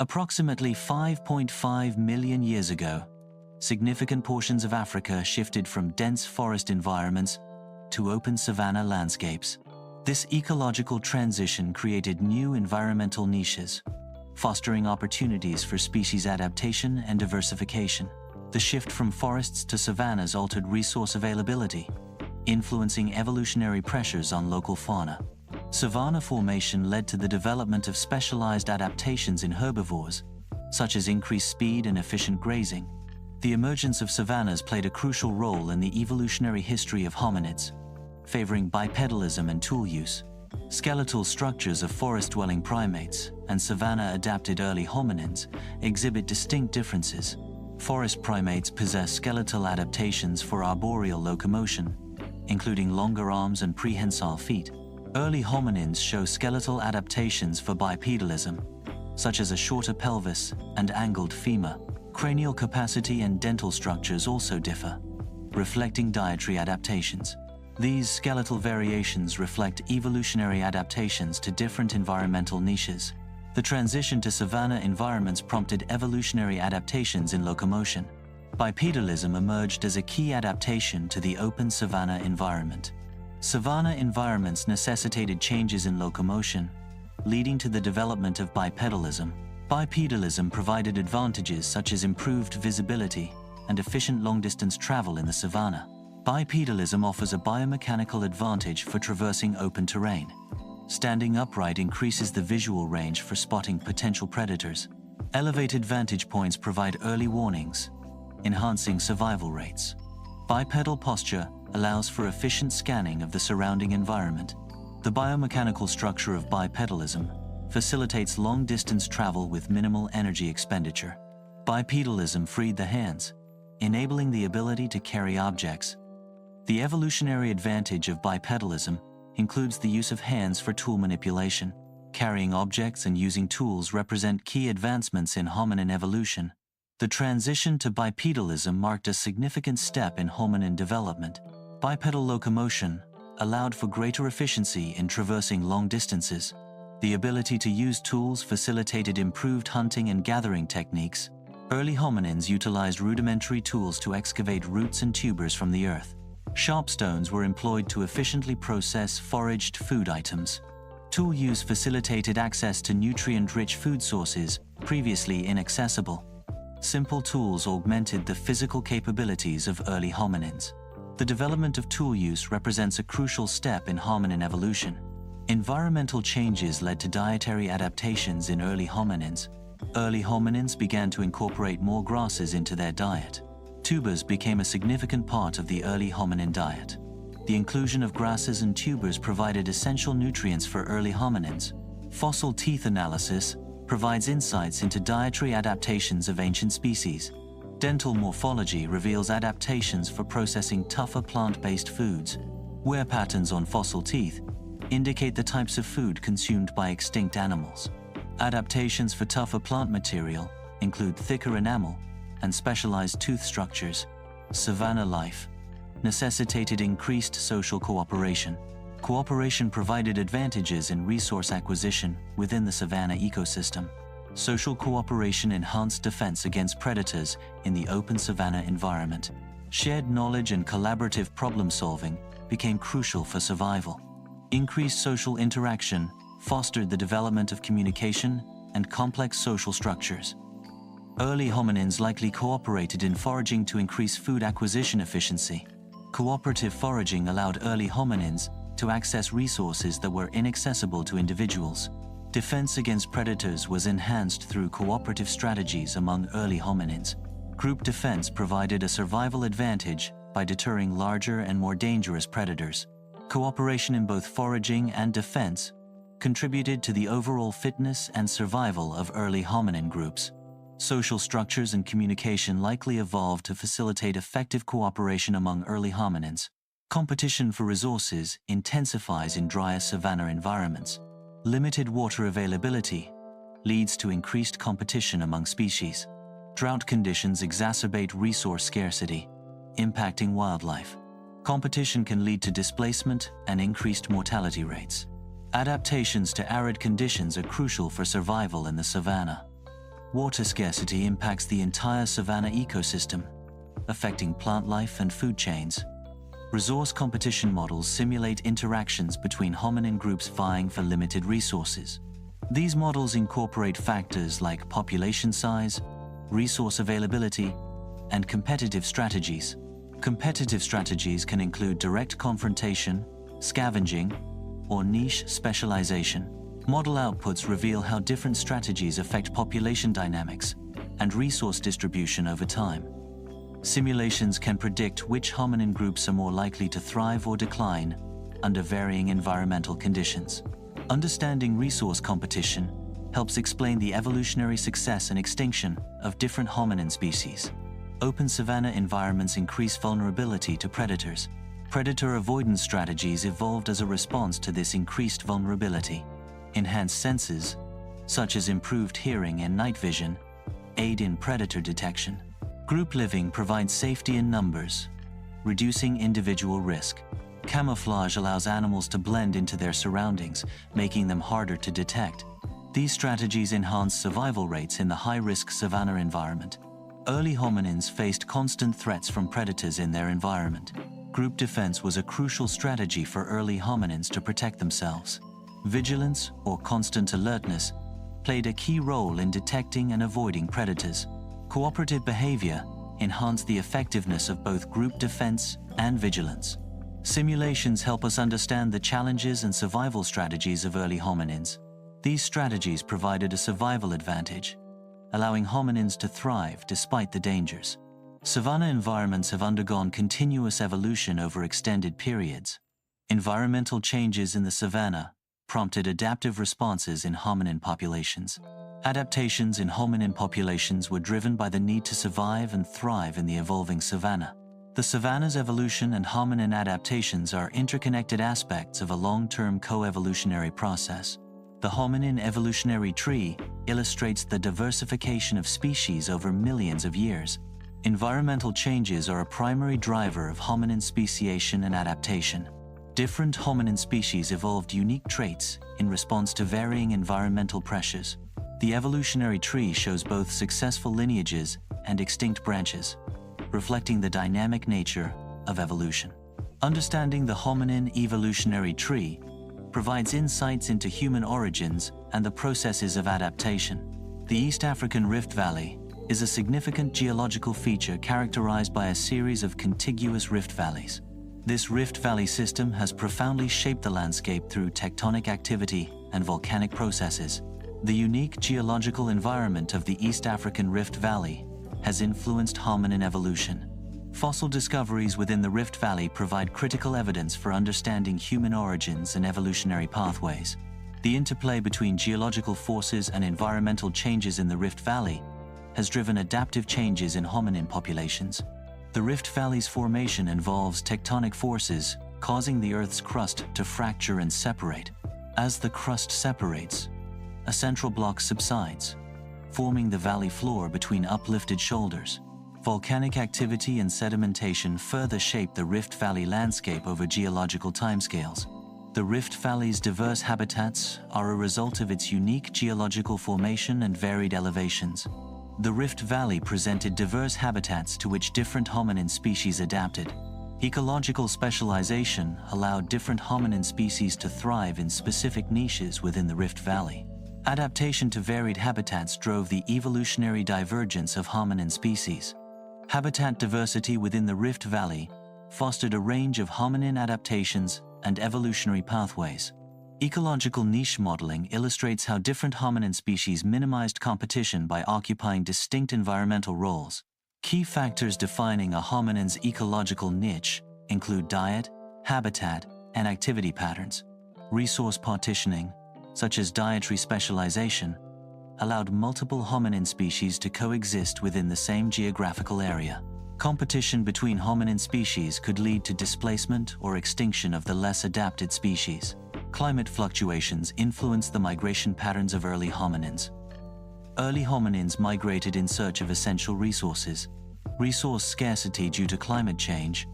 Approximately 5.5 million years ago, significant portions of Africa shifted from dense forest environments to open savanna landscapes. This ecological transition created new environmental niches, fostering opportunities for species adaptation and diversification. The shift from forests to savannas altered resource availability, influencing evolutionary pressures on local fauna. Savanna formation led to the development of specialized adaptations in herbivores, such as increased speed and efficient grazing. The emergence of savannas played a crucial role in the evolutionary history of hominids, favoring bipedalism and tool use. Skeletal structures of forest-dwelling primates and savanna-adapted early hominins exhibit distinct differences. Forest primates possess skeletal adaptations for arboreal locomotion, including longer arms and prehensile feet. Early hominins show skeletal adaptations for bipedalism, such as a shorter pelvis and angled femur. Cranial capacity and dental structures also differ, reflecting dietary adaptations. These skeletal variations reflect evolutionary adaptations to different environmental niches. The transition to savanna environments prompted evolutionary adaptations in locomotion. Bipedalism emerged as a key adaptation to the open savanna environment. Savanna environments necessitated changes in locomotion, leading to the development of bipedalism. Bipedalism provided advantages such as improved visibility and efficient long-distance travel in the savanna. Bipedalism offers a biomechanical advantage for traversing open terrain. Standing upright increases the visual range for spotting potential predators. Elevated vantage points provide early warnings, enhancing survival rates. Bipedal posture allows for efficient scanning of the surrounding environment. The biomechanical structure of bipedalism facilitates long-distance travel with minimal energy expenditure. Bipedalism freed the hands, enabling the ability to carry objects. The evolutionary advantage of bipedalism includes the use of hands for tool manipulation. Carrying objects and using tools represent key advancements in hominin evolution. The transition to bipedalism marked a significant step in hominin development. Bipedal locomotion allowed for greater efficiency in traversing long distances. The ability to use tools facilitated improved hunting and gathering techniques. Early hominins utilized rudimentary tools to excavate roots and tubers from the earth. Sharp stones were employed to efficiently process foraged food items. Tool use facilitated access to nutrient-rich food sources previously inaccessible. Simple tools augmented the physical capabilities of early hominins. The development of tool use represents a crucial step in hominin evolution. Environmental changes led to dietary adaptations in early hominins. Early hominins began to incorporate more grasses into their diet. Tubers became a significant part of the early hominin diet. The inclusion of grasses and tubers provided essential nutrients for early hominins. Fossil teeth analysis provides insights into dietary adaptations of ancient species. Dental morphology reveals adaptations for processing tougher plant-based foods. Wear patterns on fossil teeth indicate the types of food consumed by extinct animals. Adaptations for tougher plant material include thicker enamel and specialized tooth structures. Savanna life necessitated increased social cooperation. Cooperation provided advantages in resource acquisition within the savanna ecosystem. Social cooperation enhanced defense against predators in the open savanna environment. Shared knowledge and collaborative problem-solving became crucial for survival. Increased social interaction fostered the development of communication and complex social structures. Early hominins likely cooperated in foraging to increase food acquisition efficiency. Cooperative foraging allowed early hominins to access resources that were inaccessible to individuals. Defense against predators was enhanced through cooperative strategies among early hominins. Group defense provided a survival advantage by deterring larger and more dangerous predators. Cooperation in both foraging and defense contributed to the overall fitness and survival of early hominin groups. Social structures and communication likely evolved to facilitate effective cooperation among early hominins. Competition for resources intensifies in drier savanna environments. Limited water availability leads to increased competition among species. Drought conditions exacerbate resource scarcity, impacting wildlife. Competition can lead to displacement and increased mortality rates. Adaptations to arid conditions are crucial for survival in the savanna. Water scarcity impacts the entire savanna ecosystem, affecting plant life and food chains. Resource competition models simulate interactions between hominin groups vying for limited resources. These models incorporate factors like population size, resource availability, and competitive strategies. Competitive strategies can include direct confrontation, scavenging, or niche specialization. Model outputs reveal how different strategies affect population dynamics and resource distribution over time. Simulations can predict which hominin groups are more likely to thrive or decline under varying environmental conditions. Understanding resource competition helps explain the evolutionary success and extinction of different hominin species. Open savanna environments increase vulnerability to predators. Predator avoidance strategies evolved as a response to this increased vulnerability. Enhanced senses, such as improved hearing and night vision, aid in predator detection. Group living provides safety in numbers, reducing individual risk. Camouflage allows animals to blend into their surroundings, making them harder to detect. These strategies enhance survival rates in the high-risk savanna environment. Early hominins faced constant threats from predators in their environment. Group defense was a crucial strategy for early hominins to protect themselves. Vigilance, or constant alertness, played a key role in detecting and avoiding predators. Cooperative behavior enhanced the effectiveness of both group defense and vigilance. Simulations help us understand the challenges and survival strategies of early hominins. These strategies provided a survival advantage, allowing hominins to thrive despite the dangers. Savanna environments have undergone continuous evolution over extended periods. Environmental changes in the savanna prompted adaptive responses in hominin populations. Adaptations in hominin populations were driven by the need to survive and thrive in the evolving savanna. The savanna's evolution and hominin adaptations are interconnected aspects of a long-term co-evolutionary process. The hominin evolutionary tree illustrates the diversification of species over millions of years. Environmental changes are a primary driver of hominin speciation and adaptation. Different hominin species evolved unique traits in response to varying environmental pressures. The evolutionary tree shows both successful lineages and extinct branches, reflecting the dynamic nature of evolution. Understanding the hominin evolutionary tree provides insights into human origins and the processes of adaptation. The East African Rift Valley is a significant geological feature characterized by a series of contiguous rift valleys. This rift valley system has profoundly shaped the landscape through tectonic activity and volcanic processes. The unique geological environment of the East African Rift Valley has influenced hominin evolution. Fossil discoveries within the Rift Valley provide critical evidence for understanding human origins and evolutionary pathways. The interplay between geological forces and environmental changes in the Rift Valley has driven adaptive changes in hominin populations. The Rift Valley's formation involves tectonic forces, causing the Earth's crust to fracture and separate. As the crust separates, a central block subsides, forming the valley floor between uplifted shoulders. Volcanic activity and sedimentation further shape the Rift Valley landscape over geological timescales. The Rift Valley's diverse habitats are a result of its unique geological formation and varied elevations. The Rift Valley presented diverse habitats to which different hominin species adapted. Ecological specialization allowed different hominin species to thrive in specific niches within the Rift Valley. Adaptation to varied habitats drove the evolutionary divergence of hominin species. Habitat diversity within the Rift Valley fostered a range of hominin adaptations and evolutionary pathways. Ecological niche modeling illustrates how different hominin species minimized competition by occupying distinct environmental roles. Key factors defining a hominin's ecological niche include diet, habitat, and activity patterns. Resource partitioning, such as dietary specialization, allowed multiple hominin species to coexist within the same geographical area. Competition between hominin species could lead to displacement or extinction of the less adapted species. Climate fluctuations influenced the migration patterns of early hominins. Early hominins migrated in search of essential resources. Resource scarcity due to climate change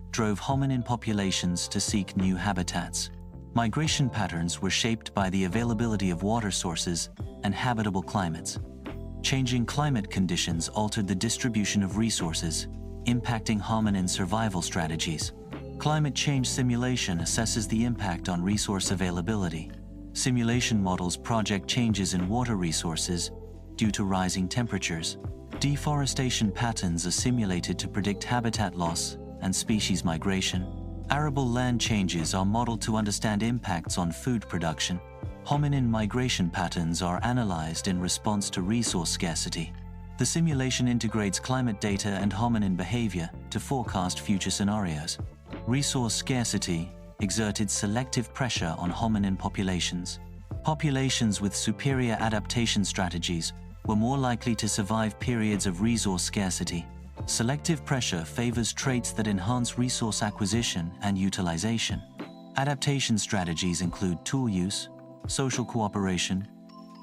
drove hominin populations to seek new habitats. Migration patterns were shaped by the availability of water sources and habitable climates. Changing climate conditions altered the distribution of resources, impacting hominin survival strategies. Climate change simulation assesses the impact on resource availability. Simulation models project changes in water resources due to rising temperatures. Deforestation patterns are simulated to predict habitat loss and species migration. Arable land changes are modeled to understand impacts on food production. Hominin migration patterns are analyzed in response to resource scarcity. The simulation integrates climate data and hominin behavior to forecast future scenarios. Resource scarcity exerted selective pressure on hominin populations. Populations with superior adaptation strategies were more likely to survive periods of resource scarcity. Selective pressure favors traits that enhance resource acquisition and utilization. Adaptation strategies include tool use, social cooperation,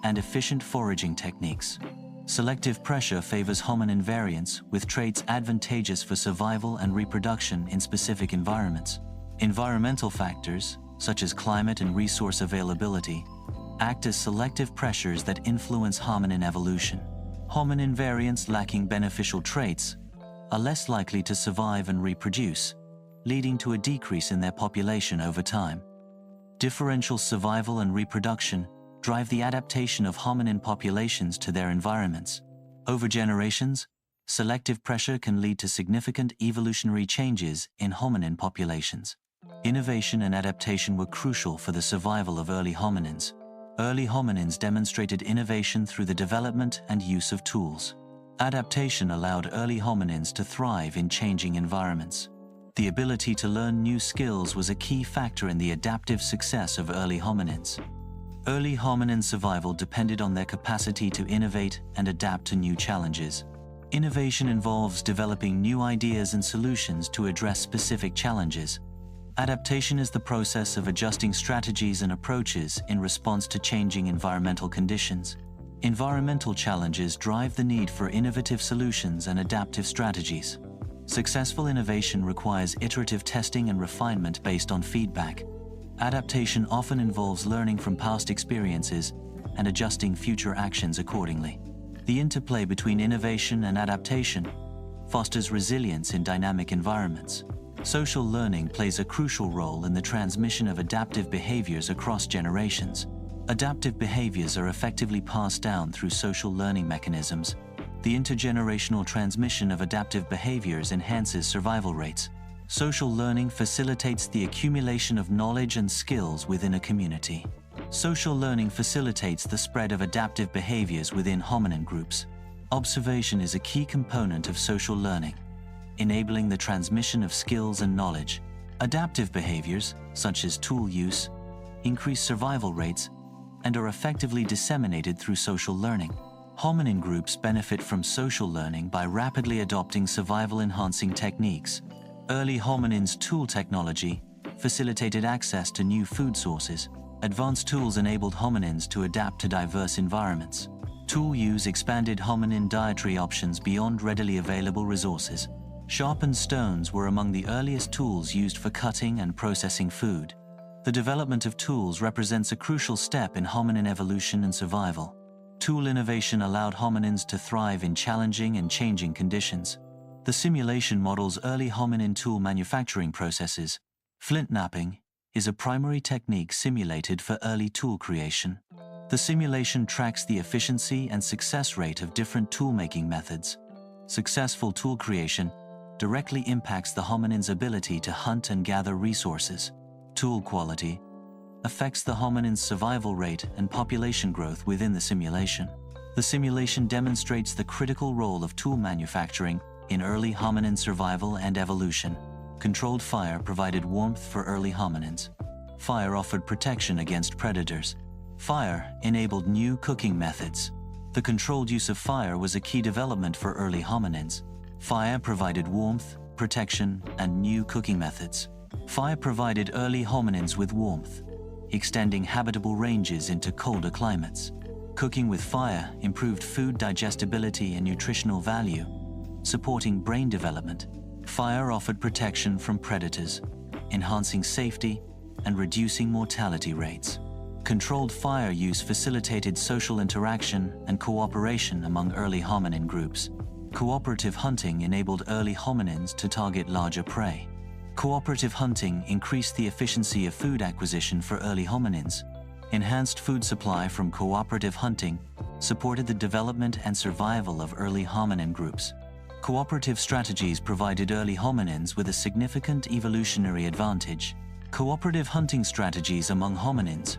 and efficient foraging techniques. Selective pressure favors hominin variants with traits advantageous for survival and reproduction in specific environments. Environmental factors, such as climate and resource availability, act as selective pressures that influence hominin evolution. Hominin variants lacking beneficial traits are less likely to survive and reproduce, leading to a decrease in their population over time. Differential survival and reproduction drive the adaptation of hominin populations to their environments. Over generations, selective pressure can lead to significant evolutionary changes in hominin populations. Innovation and adaptation were crucial for the survival of early hominins. Early hominins demonstrated innovation through the development and use of tools. Adaptation allowed early hominins to thrive in changing environments. The ability to learn new skills was a key factor in the adaptive success of early hominins. Early hominin survival depended on their capacity to innovate and adapt to new challenges. Innovation involves developing new ideas and solutions to address specific challenges. Adaptation is the process of adjusting strategies and approaches in response to changing environmental conditions. Environmental challenges drive the need for innovative solutions and adaptive strategies. Successful innovation requires iterative testing and refinement based on feedback. Adaptation often involves learning from past experiences and adjusting future actions accordingly. The interplay between innovation and adaptation fosters resilience in dynamic environments. Social learning plays a crucial role in the transmission of adaptive behaviors across generations. Adaptive behaviors are effectively passed down through social learning mechanisms. The intergenerational transmission of adaptive behaviors enhances survival rates. Social learning facilitates the accumulation of knowledge and skills within a community. Social learning facilitates the spread of adaptive behaviors within hominin groups. Observation is a key component of social learning, enabling the transmission of skills and knowledge. Adaptive behaviors, such as tool use, increase survival rates and are effectively disseminated through social learning. Hominin groups benefit from social learning by rapidly adopting survival-enhancing techniques. Early hominins' tool technology facilitated access to new food sources. Advanced tools enabled hominins to adapt to diverse environments. Tool use expanded hominin dietary options beyond readily available resources. Sharpened stones were among the earliest tools used for cutting and processing food. The development of tools represents a crucial step in hominin evolution and survival. Tool innovation allowed hominins to thrive in challenging and changing conditions. The simulation models early hominin tool manufacturing processes. Flint knapping is a primary technique simulated for early tool creation. The simulation tracks the efficiency and success rate of different tool-making methods. Successful tool creation directly impacts the hominin's ability to hunt and gather resources. Tool quality affects the hominin's survival rate and population growth within the simulation. The simulation demonstrates the critical role of tool manufacturing in early hominin survival and evolution. Controlled fire provided warmth for early hominins. Fire offered protection against predators. Fire enabled new cooking methods. The controlled use of fire was a key development for early hominins. Fire provided warmth, protection, and new cooking methods. Fire provided early hominins with warmth, extending habitable ranges into colder climates. Cooking with fire improved food digestibility and nutritional value, supporting brain development. Fire offered protection from predators, enhancing safety and reducing mortality rates. Controlled fire use facilitated social interaction and cooperation among early hominin groups. Cooperative hunting enabled early hominins to target larger prey. Cooperative hunting increased the efficiency of food acquisition for early hominins. Enhanced food supply from cooperative hunting supported the development and survival of early hominin groups. Cooperative strategies provided early hominins with a significant evolutionary advantage. Cooperative hunting strategies among hominins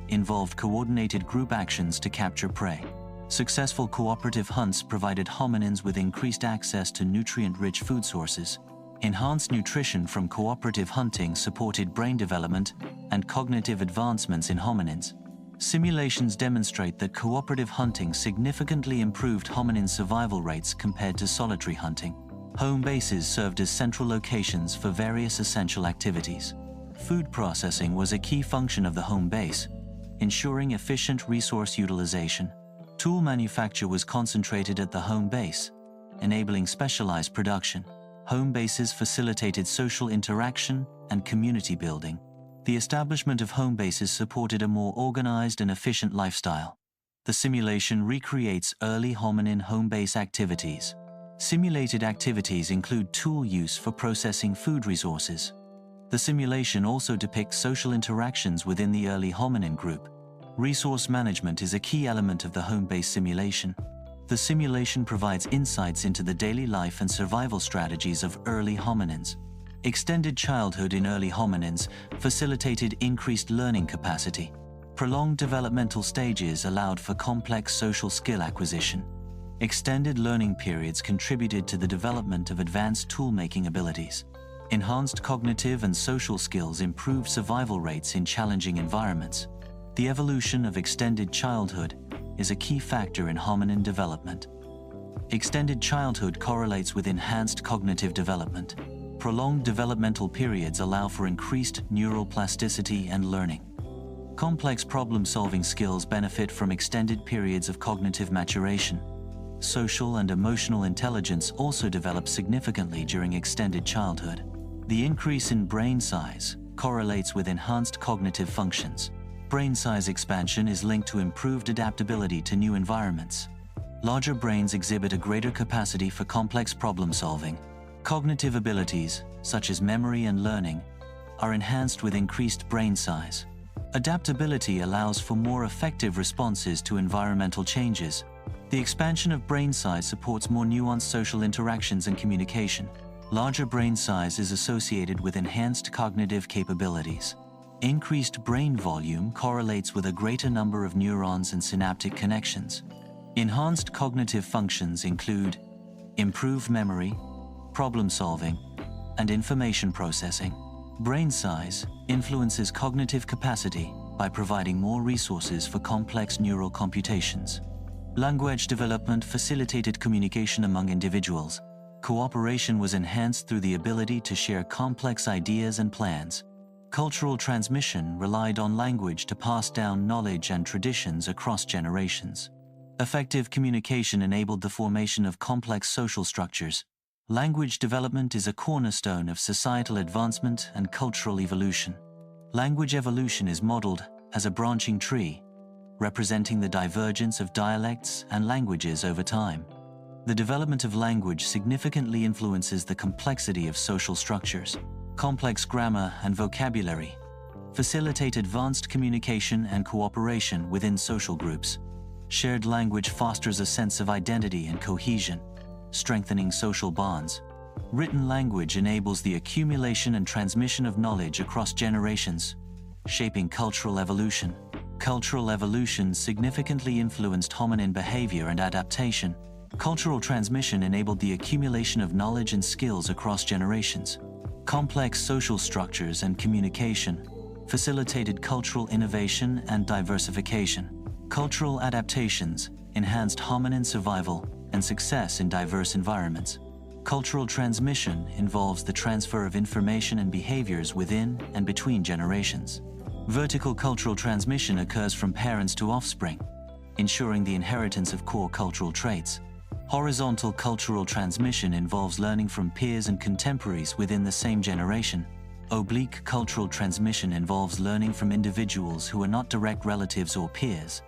involved coordinated group actions to capture prey. Successful cooperative hunts provided hominins with increased access to nutrient-rich food sources. Enhanced nutrition from cooperative hunting supported brain development and cognitive advancements in hominins. Simulations demonstrate that cooperative hunting significantly improved hominin survival rates compared to solitary hunting. Home bases served as central locations for various essential activities. Food processing was a key function of the home base, ensuring efficient resource utilization. Tool manufacture was concentrated at the home base, enabling specialized production. Home bases facilitated social interaction and community building. The establishment of home bases supported a more organized and efficient lifestyle. The simulation recreates early hominin home base activities. Simulated activities include tool use for processing food resources. The simulation also depicts social interactions within the early hominin group. Resource management is a key element of the home base simulation. The simulation provides insights into the daily life and survival strategies of early hominins. Extended childhood in early hominins facilitated increased learning capacity. Prolonged developmental stages allowed for complex social skill acquisition. Extended learning periods contributed to the development of advanced tool-making abilities. Enhanced cognitive and social skills improved survival rates in challenging environments. The evolution of extended childhood is a key factor in hominin development. Extended childhood correlates with enhanced cognitive development. Prolonged developmental periods allow for increased neural plasticity and learning. Complex problem-solving skills benefit from extended periods of cognitive maturation. Social and emotional intelligence also develops significantly during extended childhood. The increase in brain size correlates with enhanced cognitive functions. Brain size expansion is linked to improved adaptability to new environments. Larger brains exhibit a greater capacity for complex problem-solving. Cognitive abilities, such as memory and learning, are enhanced with increased brain size. Adaptability allows for more effective responses to environmental changes. The expansion of brain size supports more nuanced social interactions and communication. Larger brain size is associated with enhanced cognitive capabilities. Increased brain volume correlates with a greater number of neurons and synaptic connections. Enhanced cognitive functions include improved memory, problem-solving, and information processing. Brain size influences cognitive capacity by providing more resources for complex neural computations. Language development facilitated communication among individuals. Cooperation was enhanced through the ability to share complex ideas and plans. Cultural transmission relied on language to pass down knowledge and traditions across generations. Effective communication enabled the formation of complex social structures. Language development is a cornerstone of societal advancement and cultural evolution. Language evolution is modeled as a branching tree, representing the divergence of dialects and languages over time. The development of language significantly influences the complexity of social structures. Complex grammar and vocabulary facilitate advanced communication and cooperation within social groups. Shared language fosters a sense of identity and cohesion, strengthening social bonds. Written language enables the accumulation and transmission of knowledge across generations, shaping cultural evolution. Cultural evolution significantly influenced hominin behavior and adaptation. Cultural transmission enabled the accumulation of knowledge and skills across generations. Complex social structures and communication facilitated cultural innovation and diversification. Cultural adaptations enhanced hominin survival and success in diverse environments. Cultural transmission involves the transfer of information and behaviors within and between generations. Vertical cultural transmission occurs from parents to offspring, ensuring the inheritance of core cultural traits. Horizontal cultural transmission involves learning from peers and contemporaries within the same generation. Oblique cultural transmission involves learning from individuals who are not direct relatives or peers,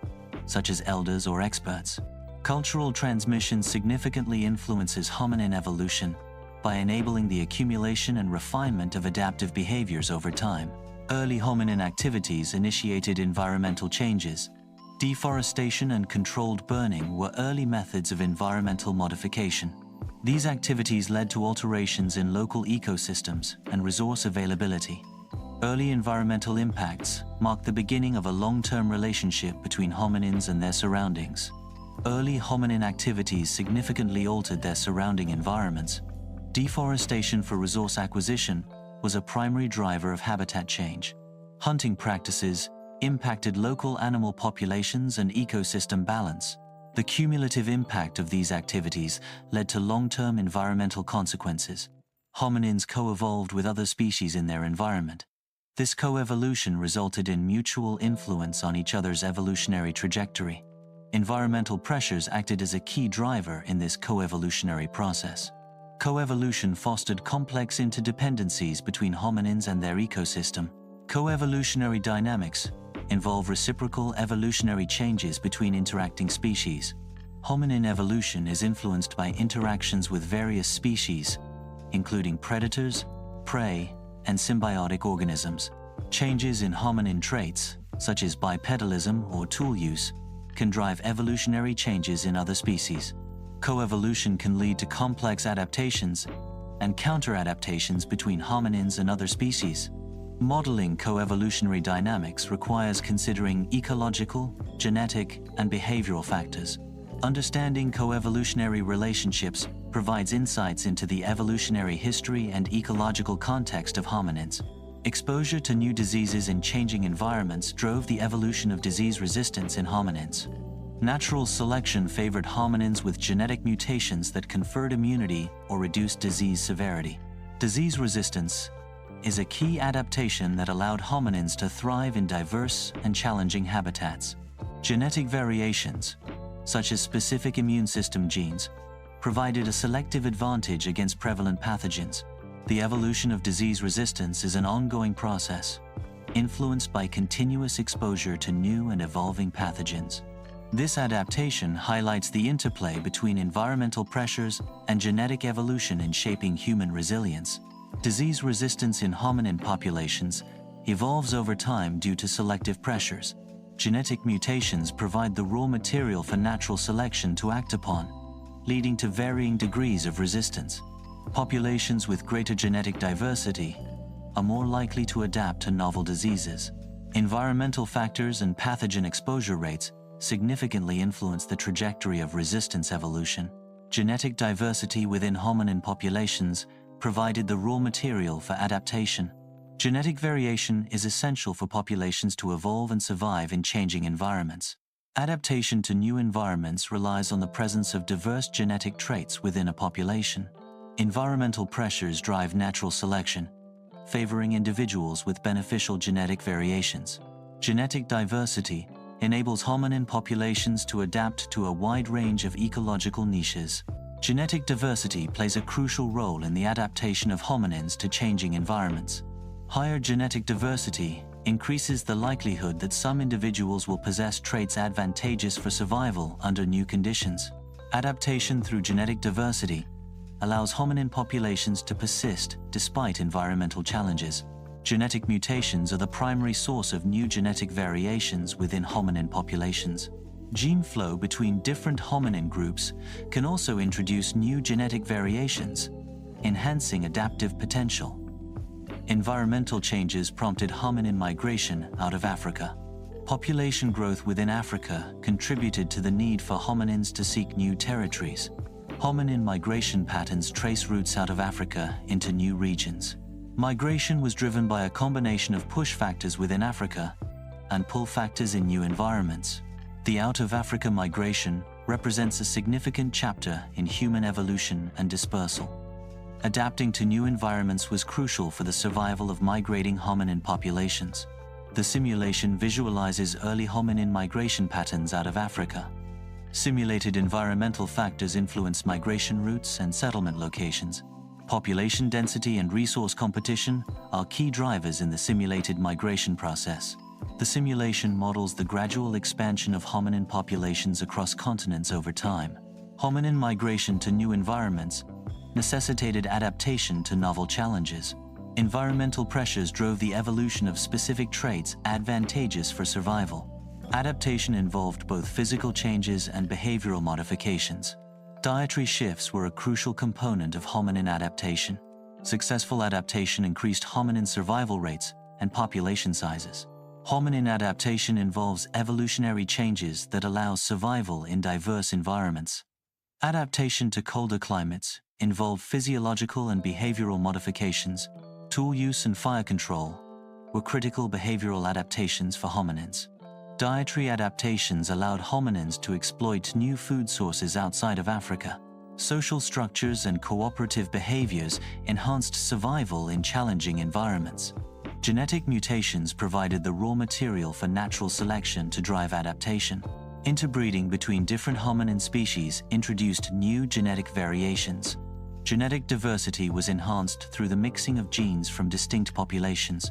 such as elders or experts. Cultural transmission significantly influences hominin evolution by enabling the accumulation and refinement of adaptive behaviors over time. Early hominin activities initiated environmental changes. Deforestation and controlled burning were early methods of environmental modification. These activities led to alterations in local ecosystems and resource availability. Early environmental impacts marked the beginning of a long-term relationship between hominins and their surroundings. Early hominin activities significantly altered their surrounding environments. Deforestation for resource acquisition was a primary driver of habitat change. Hunting practices impacted local animal populations and ecosystem balance. The cumulative impact of these activities led to long-term environmental consequences. Hominins co-evolved with other species in their environment. This co-evolution resulted in mutual influence on each other's evolutionary trajectory. Environmental pressures acted as a key driver in this co-evolutionary process. Co-evolution fostered complex interdependencies between hominins and their ecosystem. Co-evolutionary dynamics involve reciprocal evolutionary changes between interacting species. Hominin evolution is influenced by interactions with various species, including predators, prey, and symbiotic organisms. Changes in hominin traits, such as bipedalism or tool use, can drive evolutionary changes in other species. Co-evolution can lead to complex adaptations and counter-adaptations between hominins and other species. Modeling co-evolutionary dynamics requires considering ecological, genetic, and behavioral factors. Understanding co-evolutionary relationships provides insights into the evolutionary history and ecological context of hominins. Exposure to new diseases in changing environments drove the evolution of disease resistance in hominins. Natural selection favored hominins with genetic mutations that conferred immunity or reduced disease severity. Disease resistance is a key adaptation that allowed hominins to thrive in diverse and challenging habitats. Genetic variations, such as specific immune system genes, provided a selective advantage against prevalent pathogens. The evolution of disease resistance is an ongoing process, influenced by continuous exposure to new and evolving pathogens. This adaptation highlights the interplay between environmental pressures and genetic evolution in shaping human resilience. Disease resistance in hominin populations evolves over time due to selective pressures. Genetic mutations provide the raw material for natural selection to act upon, leading to varying degrees of resistance. Populations with greater genetic diversity are more likely to adapt to novel diseases. Environmental factors and pathogen exposure rates significantly influence the trajectory of resistance evolution. Genetic diversity within hominin populations provided the raw material for adaptation. Genetic variation is essential for populations to evolve and survive in changing environments. Adaptation to new environments relies on the presence of diverse genetic traits within a population. Environmental pressures drive natural selection, favoring individuals with beneficial genetic variations. Genetic diversity enables hominin populations to adapt to a wide range of ecological niches. Genetic diversity plays a crucial role in the adaptation of hominins to changing environments. Higher genetic diversity increases the likelihood that some individuals will possess traits advantageous for survival under new conditions. Adaptation through genetic diversity allows hominin populations to persist despite environmental challenges. Genetic mutations are the primary source of new genetic variations within hominin populations. Gene flow between different hominin groups can also introduce new genetic variations, enhancing adaptive potential. Environmental changes prompted hominin migration out of Africa. Population growth within Africa contributed to the need for hominins to seek new territories. Hominin migration patterns trace routes out of Africa into new regions. Migration was driven by a combination of push factors within Africa and pull factors in new environments. The out-of-Africa migration represents a significant chapter in human evolution and dispersal. Adapting to new environments was crucial for the survival of migrating hominin populations. The simulation visualizes early hominin migration patterns out of Africa. Simulated environmental factors influence migration routes and settlement locations. Population density and resource competition are key drivers in the simulated migration process. The simulation models the gradual expansion of hominin populations across continents over time. Hominin migration to new environments necessitated adaptation to novel challenges. Environmental pressures drove the evolution of specific traits advantageous for survival. Adaptation involved both physical changes and behavioral modifications. Dietary shifts were a crucial component of hominin adaptation. Successful adaptation increased hominin survival rates and population sizes. Hominin adaptation involves evolutionary changes that allow survival in diverse environments. Adaptation to colder climates involved physiological and behavioral modifications. Tool use and fire control were critical behavioral adaptations for hominins. Dietary adaptations allowed hominins to exploit new food sources outside of Africa. Social structures and cooperative behaviors enhanced survival in challenging environments. Genetic mutations provided the raw material for natural selection to drive adaptation. Interbreeding between different hominin species introduced new genetic variations. Genetic diversity was enhanced through the mixing of genes from distinct populations.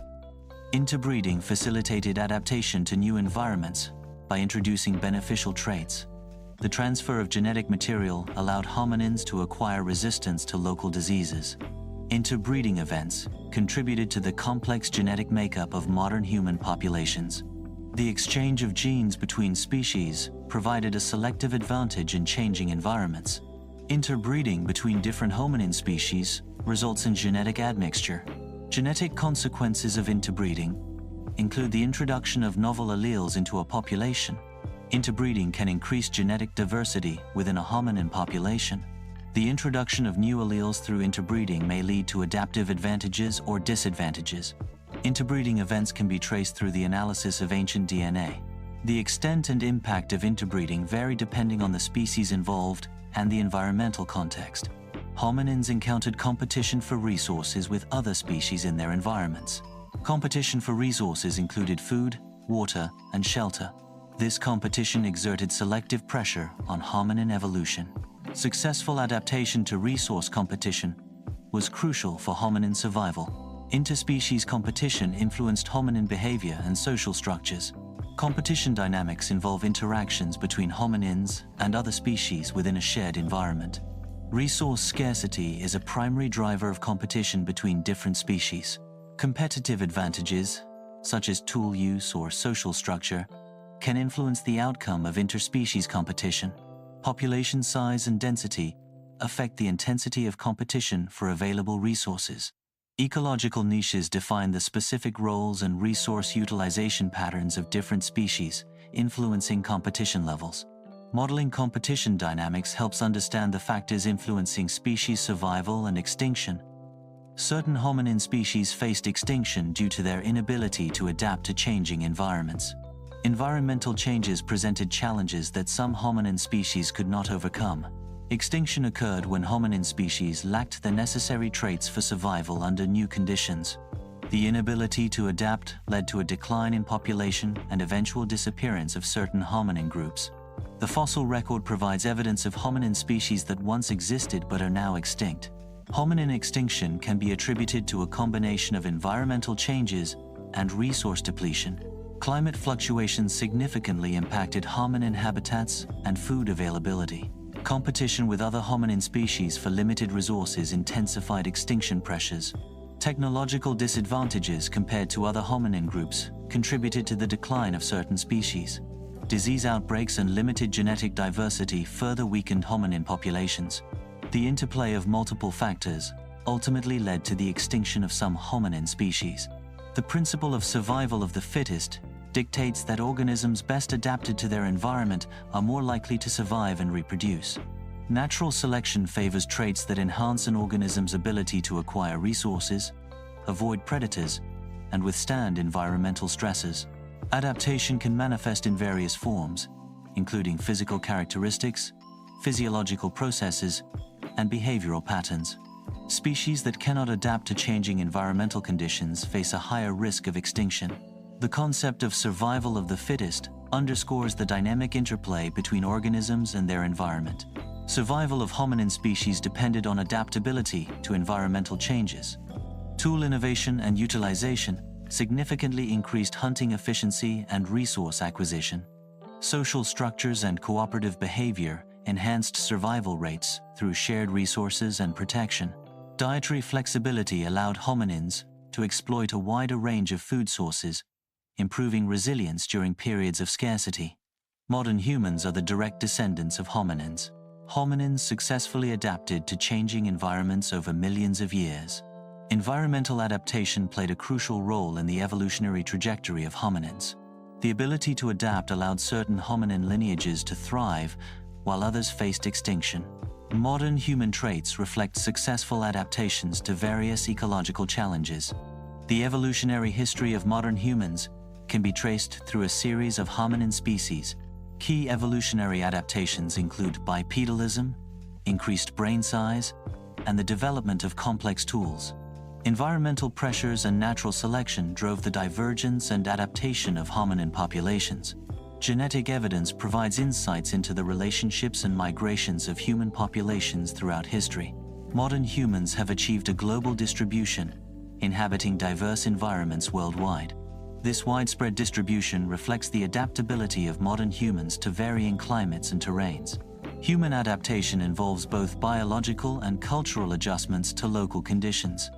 Interbreeding facilitated adaptation to new environments by introducing beneficial traits. The transfer of genetic material allowed hominins to acquire resistance to local diseases. Interbreeding events contributed to the complex genetic makeup of modern human populations. The exchange of genes between species provided a selective advantage in changing environments. Interbreeding between different hominin species results in genetic admixture. Genetic consequences of interbreeding include the introduction of novel alleles into a population. Interbreeding can increase genetic diversity within a hominin population. The introduction of new alleles through interbreeding may lead to adaptive advantages or disadvantages. Interbreeding events can be traced through the analysis of ancient DNA. The extent and impact of interbreeding vary depending on the species involved and the environmental context. Hominins encountered competition for resources with other species in their environments. Competition for resources included food, water, and shelter. This competition exerted selective pressure on hominin evolution. Successful adaptation to resource competition was crucial for hominin survival. Interspecies competition influenced hominin behavior and social structures. Competition dynamics involve interactions between hominins and other species within a shared environment. Resource scarcity is a primary driver of competition between different species. Competitive advantages, such as tool use or social structure, can influence the outcome of interspecies competition. Population size and density affect the intensity of competition for available resources. Ecological niches define the specific roles and resource utilization patterns of different species, influencing competition levels. Modeling competition dynamics helps understand the factors influencing species survival and extinction. Certain hominin species faced extinction due to their inability to adapt to changing environments. Environmental changes presented challenges that some hominin species could not overcome. Extinction occurred when hominin species lacked the necessary traits for survival under new conditions. The inability to adapt led to a decline in population and eventual disappearance of certain hominin groups. The fossil record provides evidence of hominin species that once existed but are now extinct. Hominin extinction can be attributed to a combination of environmental changes and resource depletion. Climate fluctuations significantly impacted hominin habitats and food availability. Competition with other hominin species for limited resources intensified extinction pressures. Technological disadvantages compared to other hominin groups contributed to the decline of certain species. Disease outbreaks and limited genetic diversity further weakened hominin populations. The interplay of multiple factors ultimately led to the extinction of some hominin species. The principle of survival of the fittest dictates that organisms best adapted to their environment are more likely to survive and reproduce. Natural selection favors traits that enhance an organism's ability to acquire resources, avoid predators, and withstand environmental stresses. Adaptation can manifest in various forms, including physical characteristics, physiological processes, and behavioral patterns. Species that cannot adapt to changing environmental conditions face a higher risk of extinction. The concept of survival of the fittest underscores the dynamic interplay between organisms and their environment. Survival of hominin species depended on adaptability to environmental changes. Tool innovation and utilization significantly increased hunting efficiency and resource acquisition. Social structures and cooperative behavior enhanced survival rates through shared resources and protection. Dietary flexibility allowed hominins to exploit a wider range of food sources, improving resilience during periods of scarcity. Modern humans are the direct descendants of hominins. Hominins successfully adapted to changing environments over millions of years. Environmental adaptation played a crucial role in the evolutionary trajectory of hominins. The ability to adapt allowed certain hominin lineages to thrive, while others faced extinction. Modern human traits reflect successful adaptations to various ecological challenges. The evolutionary history of modern humans can be traced through a series of hominin species. Key evolutionary adaptations include bipedalism, increased brain size, and the development of complex tools. Environmental pressures and natural selection drove the divergence and adaptation of hominin populations. Genetic evidence provides insights into the relationships and migrations of human populations throughout history. Modern humans have achieved a global distribution, inhabiting diverse environments worldwide. This widespread distribution reflects the adaptability of modern humans to varying climates and terrains. Human adaptation involves both biological and cultural adjustments to local conditions.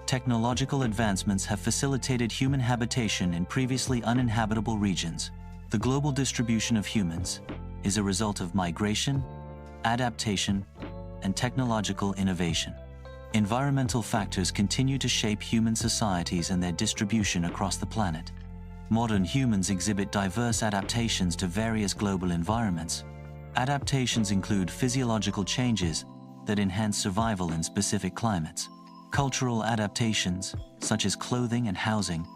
Technological advancements have facilitated human habitation in previously uninhabitable regions. The global distribution of humans is a result of migration, adaptation, and technological innovation. Environmental factors continue to shape human societies and their distribution across the planet. Modern humans exhibit diverse adaptations to various global environments. Adaptations include physiological changes that enhance survival in specific climates. Cultural adaptations, such as clothing and housing,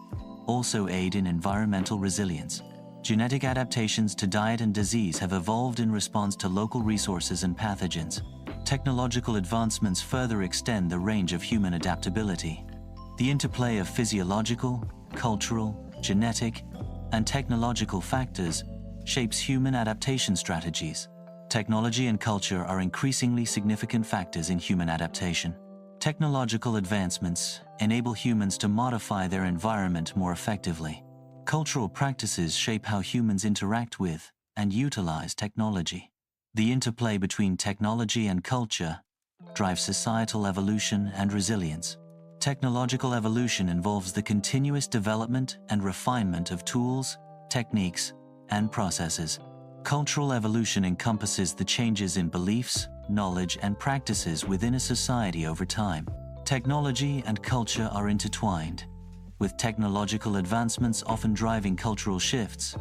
also aid in environmental resilience. Genetic adaptations to diet and disease have evolved in response to local resources and pathogens. Technological advancements further extend the range of human adaptability. The interplay of physiological, cultural, genetic, and technological factors shapes human adaptation strategies. Technology and culture are increasingly significant factors in human adaptation. Technological advancements enable humans to modify their environment more effectively. Cultural practices shape how humans interact with and utilize technology. The interplay between technology and culture drives societal evolution and resilience. Technological evolution involves the continuous development and refinement of tools, techniques, and processes. Cultural evolution encompasses the changes in beliefs, knowledge, and practices within a society over time. Technology and culture are intertwined, with technological advancements often driving cultural shifts,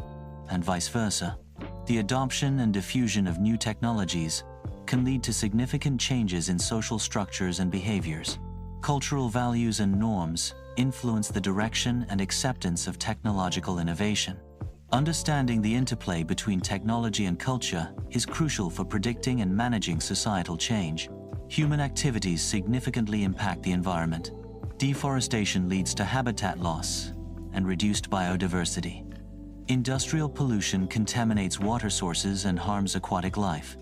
and vice versa. The adoption and diffusion of new technologies can lead to significant changes in social structures and behaviors. Cultural values and norms influence the direction and acceptance of technological innovation. Understanding the interplay between technology and culture is crucial for predicting and managing societal change. Human activities significantly impact the environment. Deforestation leads to habitat loss and reduced biodiversity. Industrial pollution contaminates water sources and harms aquatic life.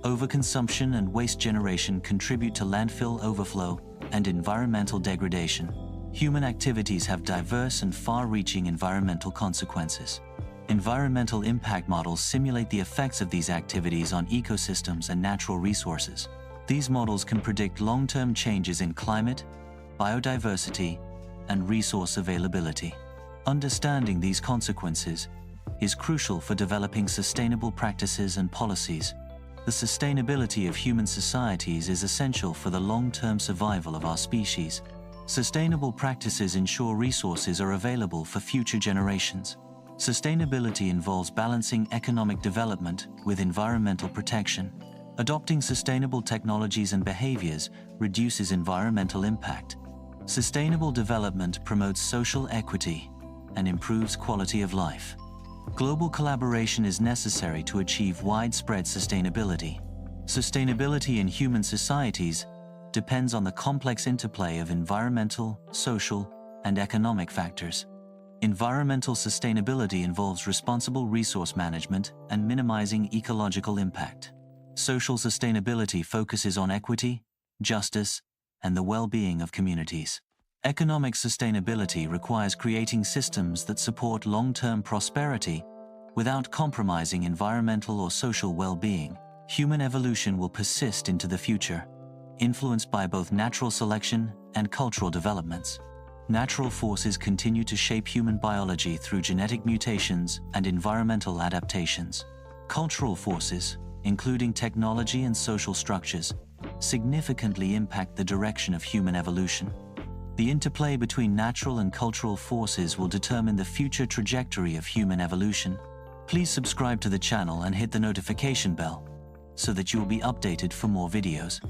Overconsumption and waste generation contribute to landfill overflow and environmental degradation. Human activities have diverse and far-reaching environmental consequences. Environmental impact models simulate the effects of these activities on ecosystems and natural resources. These models can predict long-term changes in climate, biodiversity, and resource availability. Understanding these consequences is crucial for developing sustainable practices and policies. The sustainability of human societies is essential for the long-term survival of our species. Sustainable practices ensure resources are available for future generations. Sustainability involves balancing economic development with environmental protection. Adopting sustainable technologies and behaviors reduces environmental impact. Sustainable development promotes social equity and improves quality of life. Global collaboration is necessary to achieve widespread sustainability. Sustainability in human societies depends on the complex interplay of environmental, social, and economic factors. Environmental sustainability involves responsible resource management and minimizing ecological impact. Social sustainability focuses on equity, justice, and the well-being of communities. Economic sustainability requires creating systems that support long-term prosperity without compromising environmental or social well-being. Human evolution will persist into the future, influenced by both natural selection and cultural developments. Natural forces continue to shape human biology through genetic mutations and environmental adaptations. Cultural forces, including technology and social structures, significantly impact the direction of human evolution. The interplay between natural and cultural forces will determine the future trajectory of human evolution. Please subscribe to the channel and hit the notification bell so that you will be updated for more videos.